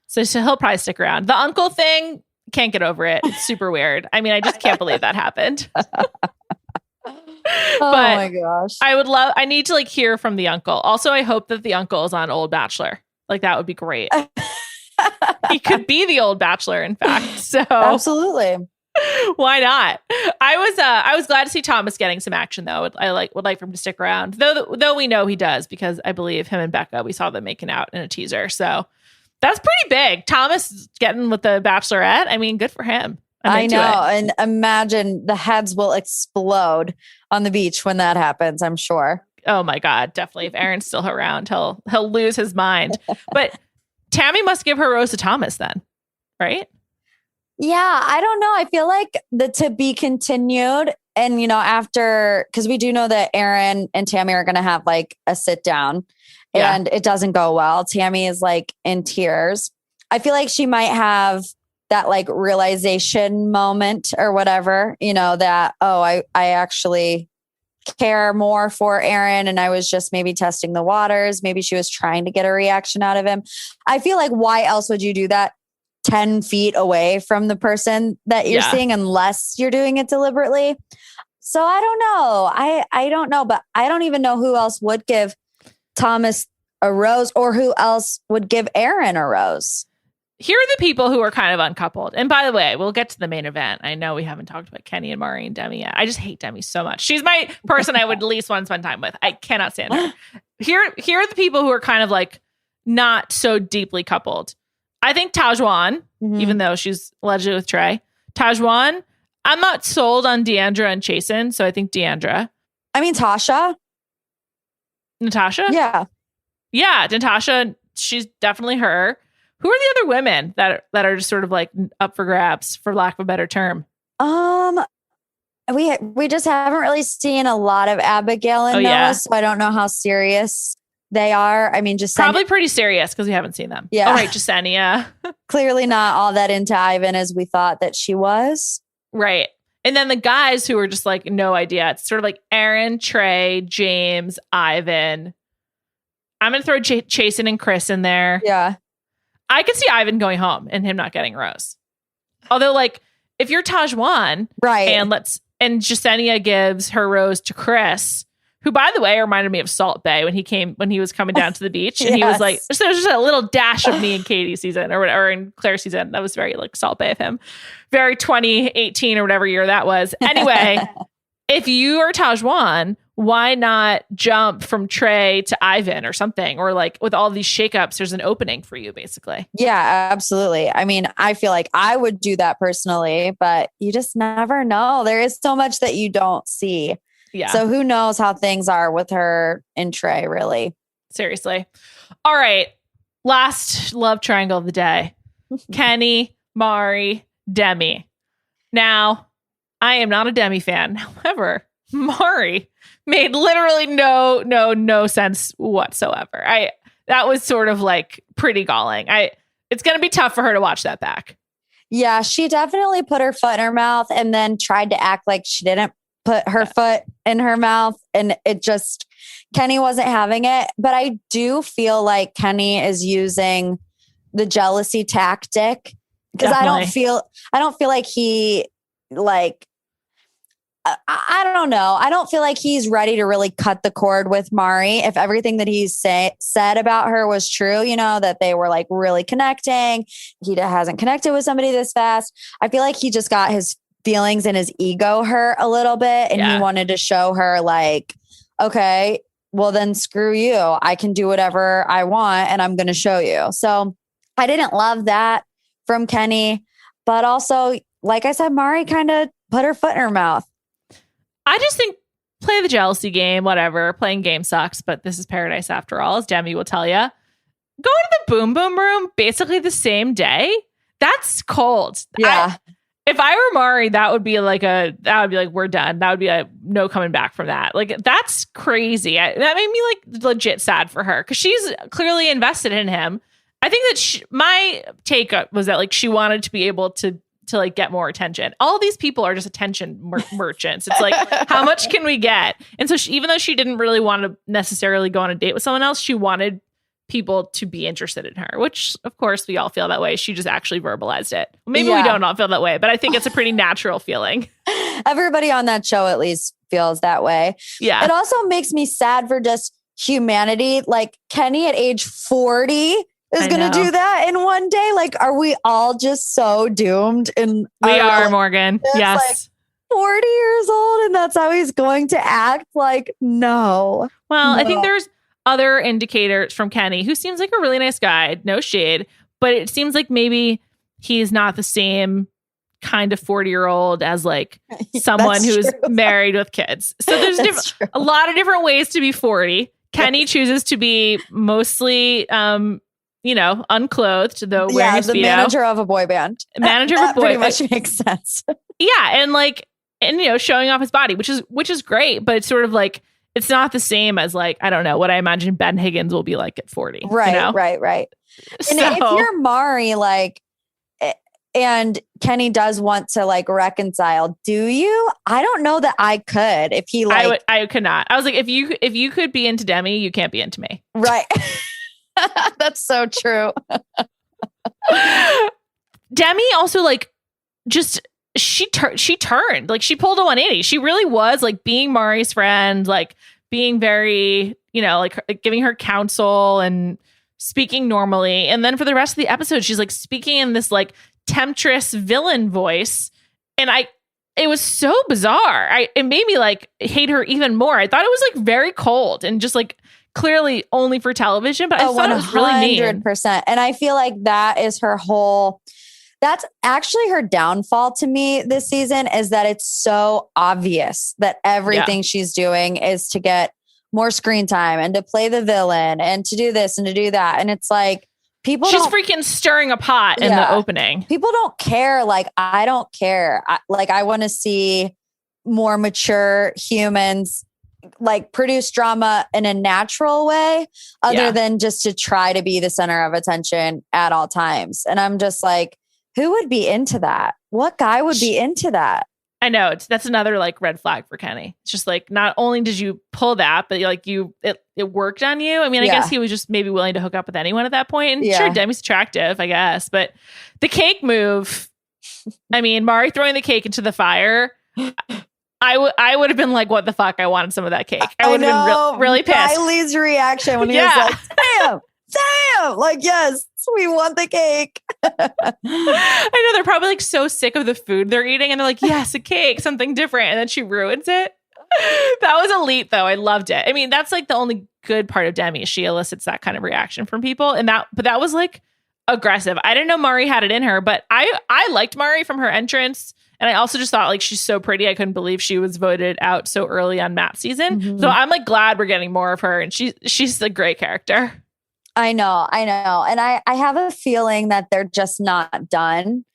So he'll probably stick around. The uncle thing, can't get over it. It's super weird. I mean, I just can't believe that happened. But my gosh. I need to like hear from the uncle. Also, I hope that the uncle is on Old Bachelor. Like that would be great. He could be the old Bachelor, in fact. So absolutely. Why not? I was glad to see Thomas getting some action though. I would like for him to stick around. Though we know he does because I believe him and Becca, we saw them making out in a teaser. So that's pretty big. Thomas getting with the Bachelorette. I mean, good for him. I know. And imagine the heads will explode on the beach when that happens, I'm sure. Oh my God, definitely. If Aaron's still around, he'll lose his mind. But Tammy must give her rose to Thomas then, right? Yeah, I don't know. I feel like the to be continued. And, you know, after, because we do know that Aaron and Tammy are going to have like a sit down and it doesn't go well. Tammy is like in tears. I feel like she might have that like realization moment or whatever, you know, that, oh, I actually care more for Aaron and I was just maybe testing the waters. Maybe she was trying to get a reaction out of him. I feel like why else would you do that 10 feet away from the person that you're seeing unless you're doing it deliberately? So I don't know. I don't know, but I don't even know who else would give Thomas a rose or who else would give Aaron a rose. Here are the people who are kind of uncoupled. And by the way, we'll get to the main event. I know we haven't talked about Kenny and Mari and Demi yet. I just hate Demi so much. She's my person I would at least want to spend time with. I cannot stand her. Here are the people who are kind of like not so deeply coupled. I think Tajwan, even though she's allegedly with Trey. Tajwan, I'm not sold on Deandra and Chasen, so I think Deandra. I mean, Natasha? Yeah. Yeah, Natasha, she's definitely her. Who are the other women that are just sort of like up for grabs, for lack of a better term? We just haven't really seen a lot of Abigail and Noah, so I don't know how serious they are. I mean, just probably pretty serious because we haven't seen them. Yeah. All right, Jasenia. Clearly not all that into Ivan as we thought that she was. Right. And then the guys who were just like, no idea. It's sort of like Aaron, Trey, James, Ivan. I'm going to throw Chasen and Chris in there. Yeah. I could see Ivan going home and him not getting a rose. Although, like, if you're Tajwan, right, and Jasenia gives her rose to Chris, who, by the way, reminded me of Salt Bae when he was coming down to the beach, and he was like, so there's just a little dash of me in Katie season or in Claire season. That was very like Salt Bae of him, very 2018 or whatever year that was. Anyway, if you are Tajwan, why not jump from Trey to Ivan or something? Or like with all these shakeups, there's an opening for you, basically. Yeah, absolutely. I mean, I feel like I would do that personally, but you just never know. There is so much that you don't see. Yeah. So who knows how things are with her and Trey, really. Seriously. All right. Last love triangle of the day. Kenny, Mari, Demi. Now, I am not a Demi fan. However, Mari made literally no sense whatsoever. That was sort of like pretty galling. It's going to be tough for her to watch that back. Yeah, she definitely put her foot in her mouth and then tried to act like she didn't put her foot in her mouth. And Kenny wasn't having it. But I do feel like Kenny is using the jealousy tactic because I don't feel like he like, I don't know. I don't feel like he's ready to really cut the cord with Mari. If everything that he's said about her was true, you know, that they were like really connecting. He hasn't connected with somebody this fast. I feel like he just got his feelings and his ego hurt a little bit. And he wanted to show her like, okay, well then screw you. I can do whatever I want and I'm going to show you. So I didn't love that from Kenny, but also, like I said, Mari kind of put her foot in her mouth. I just think play the jealousy game, whatever. Playing game sucks, but this is paradise after all, as Demi will tell you. Go to the boom boom room basically the same day. That's cold. Yeah. If I were Mari, that would be like we're done. That would be a no coming back from that. Like that's crazy. That made me like legit sad for her because she's clearly invested in him. I think that my take was that like she wanted to be able to like get more attention. All these people are just attention merchants. It's like, how much can we get? And so even though she didn't really want to necessarily go on a date with someone else, she wanted people to be interested in her, which of course we all feel that way. She just actually verbalized it. Maybe we don't all feel that way, but I think it's a pretty natural feeling. Everybody on that show at least feels that way. Yeah. It also makes me sad for just humanity. Like Kenny at age 40 is going to do that in one day. Like, are we all just so doomed? And we are, Morgan. Yes. Like 40 years old and that's how he's going to act. Like, no. Well, I think there's other indicators from Kenny, who seems like a really nice guy, no shade, but it seems like maybe he's not the same kind of 40-year-old as like someone who's married with kids. So there's a lot of different ways to be 40. Kenny chooses to be mostly, unclothed, though wearing a Speedo. The manager of a boy band. Manager of a boy band. Pretty much makes sense. Yeah, and showing off his body, which is great, but it's sort of like, it's not the same as like, I don't know, what I imagine Ben Higgins will be like at 40. Right, right. And if you're Mari, like, and Kenny does want to like reconcile, do you? I don't know that I could. If he like, I could not. I was like, if you could be into Demi, you can't be into me. Right. That's so true. Demi also like just she turned, like she pulled a 180. She really was like being Mari's friend, like being very, like giving her counsel and speaking normally. And then for the rest of the episode, she's like speaking in this like temptress villain voice. And it was so bizarre. It made me like hate her even more. I thought it was like very cold and just like clearly only for television, but I thought it was really mean. 100%. And I feel like that is that's actually her downfall to me this season, is that it's so obvious that everything she's doing is to get more screen time and to play the villain and to do this and to do that. And it's like, she's freaking stirring a pot in the opening. People don't care. Like, I don't care. I want to see more mature humans like produce drama in a natural way other than just to try to be the center of attention at all times. And I'm just like, who would be into that? What guy would be into that? I know that's another like red flag for Kenny. It's just like, not only did you pull that, but like it worked on you. I mean, I guess he was just maybe willing to hook up with anyone at that point. And sure, Demi's attractive, I guess. But the cake move, I mean, Mari throwing the cake into the fire, I would have been like, what the fuck? I wanted some of that cake. I would have been really pissed. Kylie's reaction when he was like, damn, like, yes, we want the cake. I know they're probably like so sick of the food they're eating and they're like, yes, a cake, something different. And then she ruins it. That was elite though. I loved it. I mean, that's like the only good part of Demi. She elicits that kind of reaction from people. But that was like aggressive. I didn't know Mari had it in her, but I liked Mari from her entrance. And I also just thought like, she's so pretty. I couldn't believe she was voted out so early on Matt's season. Mm-hmm. So I'm like glad we're getting more of her. And she's a great character. I know. And I have a feeling that they're just not done,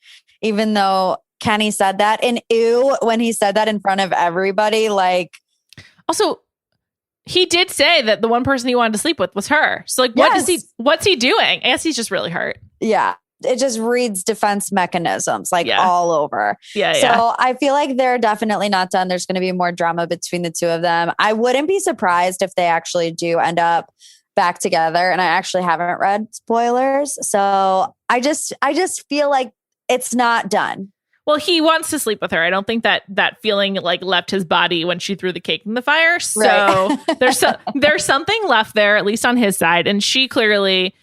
even though Kenny said that. And ew, when he said that in front of everybody, like. Also, he did say that the one person he wanted to sleep with was her. So like, what's he doing? I guess he's just really hurt. Yeah. It just reads defense mechanisms like all over. Yeah. So I feel like they're definitely not done. There's going to be more drama between the two of them. I wouldn't be surprised if they actually do end up back together. And I actually haven't read spoilers. So I just feel like it's not done. Well, he wants to sleep with her. I don't think that feeling like left his body when she threw the cake in the fire. So there's something left there, at least on his side. And she clearly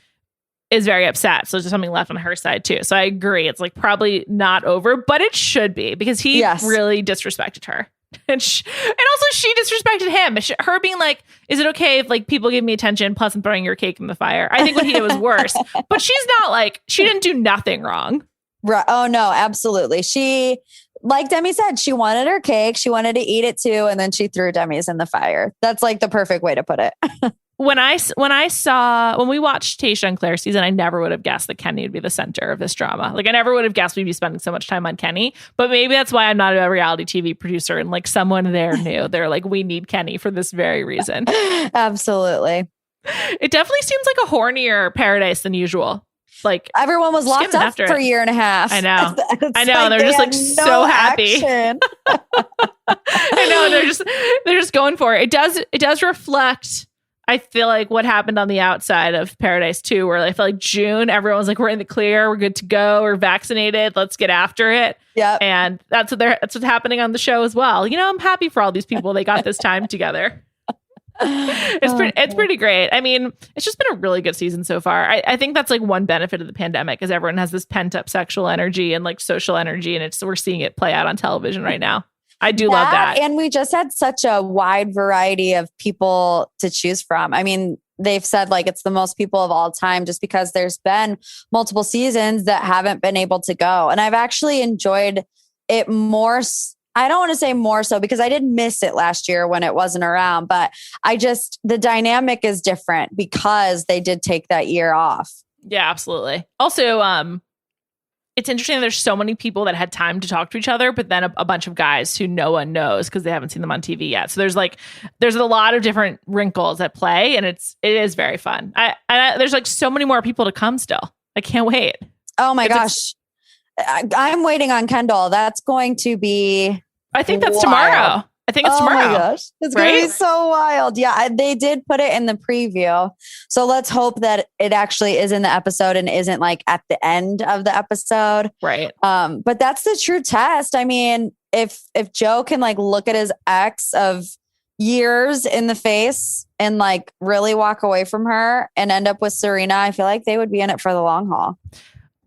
is very upset. So there's something left on her side too. So I agree. It's like probably not over, but it should be because he really disrespected her. And also she disrespected him. Her being like, is it okay if like people give me attention plus I'm throwing your cake in the fire? I think what he did was worse. But she's not like, she didn't do nothing wrong. Right. Oh no, absolutely. She, like Demi said, she wanted her cake. She wanted to eat it too. And then she threw Demi's in the fire. That's like the perfect way to put it. When we watched Tayshia and Claire's season, I never would have guessed that Kenny would be the center of this drama. Like I never would have guessed we'd be spending so much time on Kenny, but maybe that's why I'm not a reality TV producer and like someone there knew. They're like, we need Kenny for this very reason. Absolutely. It definitely seems like a hornier paradise than usual. Like everyone was locked up for a year and a half. I know. Like they're just like so happy. I know. They're just going for it. It does reflect I feel like what happened on the outside of Paradise 2, where I feel like June, everyone's like, we're in the clear, we're good to go, we're vaccinated, let's get after it. Yeah. And that's what's happening on the show as well. I'm happy for all these people. They got this time together. It's pretty great. I mean, it's just been a really good season so far. I think that's like one benefit of the pandemic is everyone has this pent up sexual energy and like social energy, and we're seeing it play out on television right now. I do love that. And we just had such a wide variety of people to choose from. I mean, they've said like it's the most people of all time just because there's been multiple seasons that haven't been able to go. And I've actually enjoyed it more. I don't want to say more so because I did miss it last year when it wasn't around, but the dynamic is different because they did take that year off. Yeah, absolutely. Also, it's interesting that there's so many people that had time to talk to each other, but then a bunch of guys who no one knows because they haven't seen them on TV yet. So there's a lot of different wrinkles at play, and it is very fun. There's like so many more people to come still. I can't wait. Oh my gosh. I'm waiting on Kendall. That's going to be I think that's tomorrow. I think it's tomorrow. Oh my gosh. It's going to be so wild. Yeah, they did put it in the preview. So let's hope that it actually is in the episode and isn't like at the end of the episode. Right. But that's the true test. I mean, if Joe can like look at his ex of years in the face and like really walk away from her and end up with Serena, I feel like they would be in it for the long haul.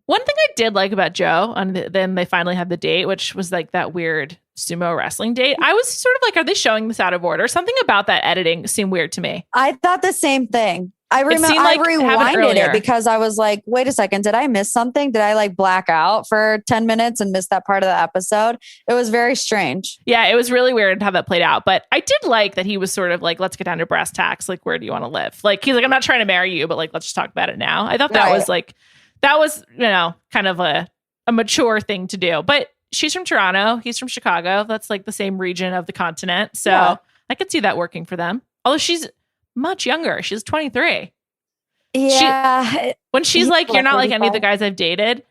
One thing I did like about Joe, and then they finally had the date, which was like that weird sumo wrestling date. I was sort of like, are they showing this out of order? Something about that editing seemed weird to me. I thought the same thing. I remember I rewinded it because I was like, wait a second, did I miss something? Did I like black out for 10 minutes and miss that part of the episode? It was very strange. Yeah, it was really weird how that played out. But I did like that he was sort of like, let's get down to brass tacks. Like, where do you want to live? Like, he's like, I'm not trying to marry you, but like, let's just talk about it now. I thought that was like, kind of a mature thing to do. But she's from Toronto. He's from Chicago. That's like the same region of the continent. So I could see that working for them. Although she's much younger. She's 23. Yeah. When she's like, you're not like any of the guys I've dated.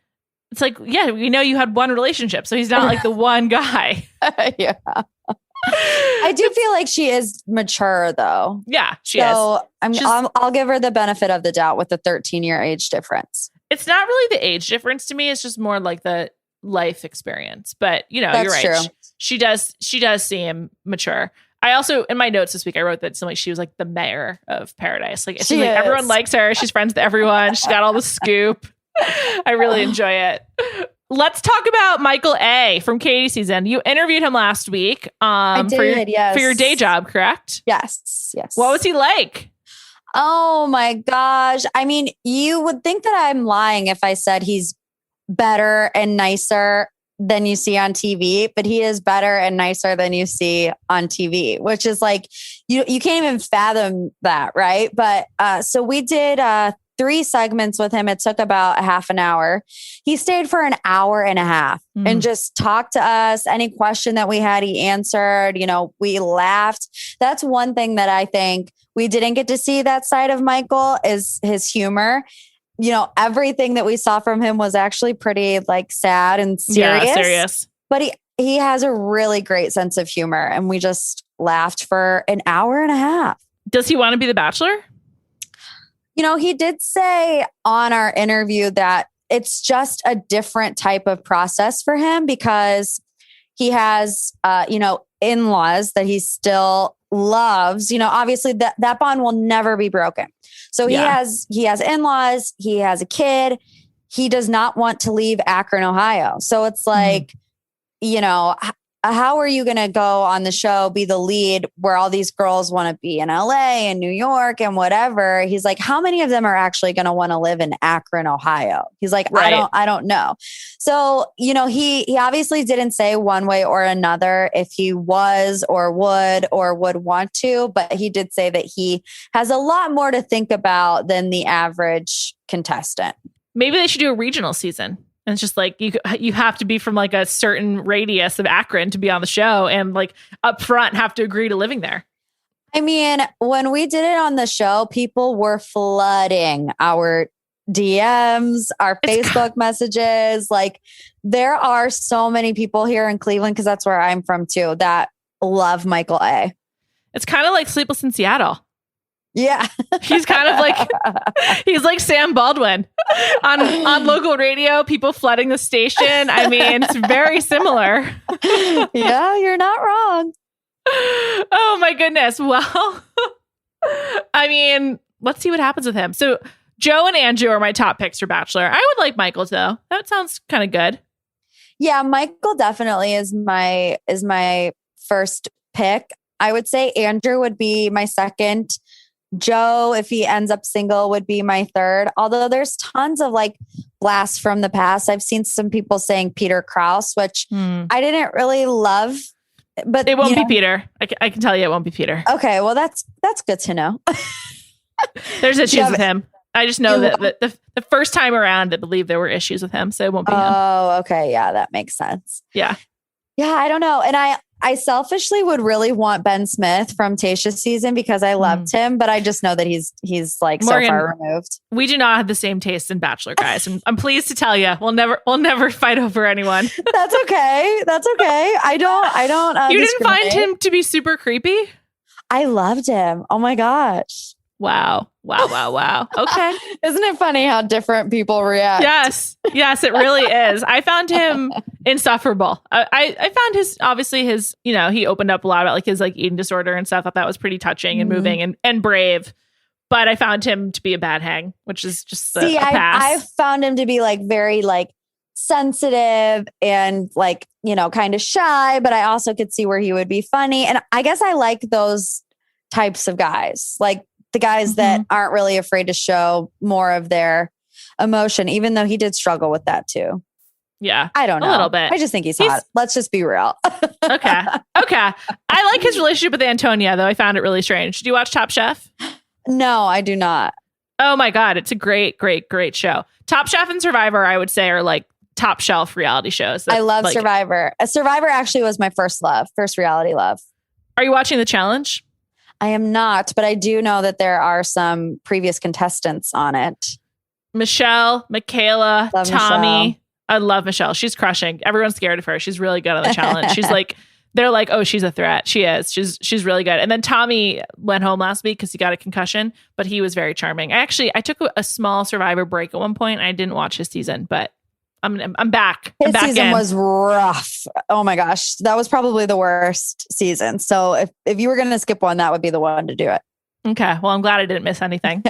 It's like, yeah, we know you had one relationship. So he's not like the one guy. Yeah. I do feel like she is mature though. Yeah, she is. So I'll give her the benefit of the doubt with the 13-year age difference. It's not really the age difference to me. It's just more like the life experience. But you're right. True. She does seem mature. I also, in my notes this week, I wrote that she was like the mayor of Paradise. Like, it's like everyone likes her. She's friends with everyone. She's got all the scoop. I really enjoy it. Let's talk about Michael A. from Katie season. You interviewed him last week. I did, yes. For your day job, correct? Yes. What was he like? Oh my gosh. I mean, you would think that I'm lying if I said he's better and nicer than you see on TV, but he is better and nicer than you see on TV, which is like, you can't even fathom that, right? But so we did 3 segments with him. It took about a half an hour. He stayed for an hour and a half and just talked to us. Any question that we had, he answered. We laughed. That's one thing that I think we didn't get to see that side of Michael is his humor. Everything that we saw from him was actually pretty like sad and serious. Yeah, serious. But he has a really great sense of humor, and we just laughed for an hour and a half. Does he want to be the Bachelor? He did say on our interview that it's just a different type of process for him because he has, in-laws that he still loves. Obviously that bond will never be broken. So he has in-laws, he has a kid. He does not want to leave Akron, Ohio. So it's like, how are you going to go on the show, be the lead where all these girls want to be in LA and New York and whatever? He's like, how many of them are actually going to want to live in Akron, Ohio? He's like, right. I don't know. So, he obviously didn't say one way or another if he was or would want to, but he did say that he has a lot more to think about than the average contestant. Maybe they should do a regional season. And it's just like you have to be from like a certain radius of Akron to be on the show and like up front have to agree to living there. I mean, when we did it on the show, people were flooding our DMs, our Facebook messages. Like there are so many people here in Cleveland, because that's where I'm from too, that love Michael A. It's kind of like Sleepless in Seattle. Yeah. He's kind of like, he's like Sam Baldwin on local radio, people flooding the station. I mean, it's very similar. Yeah, you're not wrong. Oh my goodness. Well, I mean, let's see what happens with him. So Joe and Andrew are my top picks for Bachelor. I would like Michael though. That sounds kind of good. Yeah, Michael definitely is my first pick. I would say Andrew would be my second. Joe, if he ends up single, would be my third. Although there's tons of like blasts from the past. I've seen some people saying Peter Krause, which I didn't really love. But it won't be Peter. I can tell you it won't be Peter. Okay, well that's good to know. There's issues with him. I just know that the first time around, I believe there were issues with him, so it won't be him. Oh, okay. Yeah, that makes sense. Yeah. Yeah, I don't know. And I selfishly would really want Ben Smith from Tayshia's season because I loved him, but I just know that he's like Morgan, so far removed. We do not have the same taste in Bachelor, guys. And I'm pleased to tell you, we'll never fight over anyone. That's okay. That's okay. I don't. You didn't find him to be super creepy? I loved him. Oh my gosh. Wow. Okay. Isn't it funny how different people react? Yes, it really is. I found him insufferable. I found his, he opened up a lot about like his like eating disorder and stuff. I thought that was pretty touching and moving and brave. But I found him to be a bad hang, which is just a pass. I found him to be like very like sensitive and like, kind of shy, but I also could see where he would be funny. And I guess I like those types of guys, like the guys that aren't really afraid to show more of their emotion, even though he did struggle with that too. Yeah. I don't know. A little bit. I just think he's hot. Let's just be real. Okay. I like his relationship with Antonia, though. I found it really strange. Do you watch Top Chef? No, I do not. Oh my God. It's a great show. Top Chef and Survivor, I would say, are like top shelf reality shows. I love Survivor. Survivor actually was my first reality love. Are you watching The Challenge? I am not, but I do know that there are some previous contestants on it. Michelle, Michaela, love Tommy. Michelle. I love Michelle. She's crushing. Everyone's scared of her. She's really good on The Challenge. She's like, they're like, oh, she's a threat. She is. She's really good. And then Tommy went home last week because he got a concussion, but he was very charming. I took a small Survivor break at one point. I didn't watch his season, but I'm back. His season was rough. Oh my gosh. That was probably the worst season. So if you were going to skip one, that would be the one to do it. Okay. Well, I'm glad I didn't miss anything.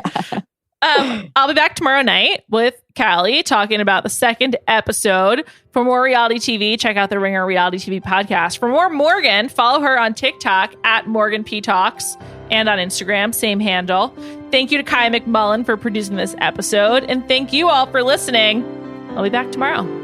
I'll be back tomorrow night with Callie talking about the second episode. For more reality TV, check out the Ringer Reality TV podcast. For more Morgan, follow her on TikTok at Morgan P Talks and on Instagram, same handle. Thank you to Kai McMullen for producing this episode. And thank you all for listening. I'll be back tomorrow.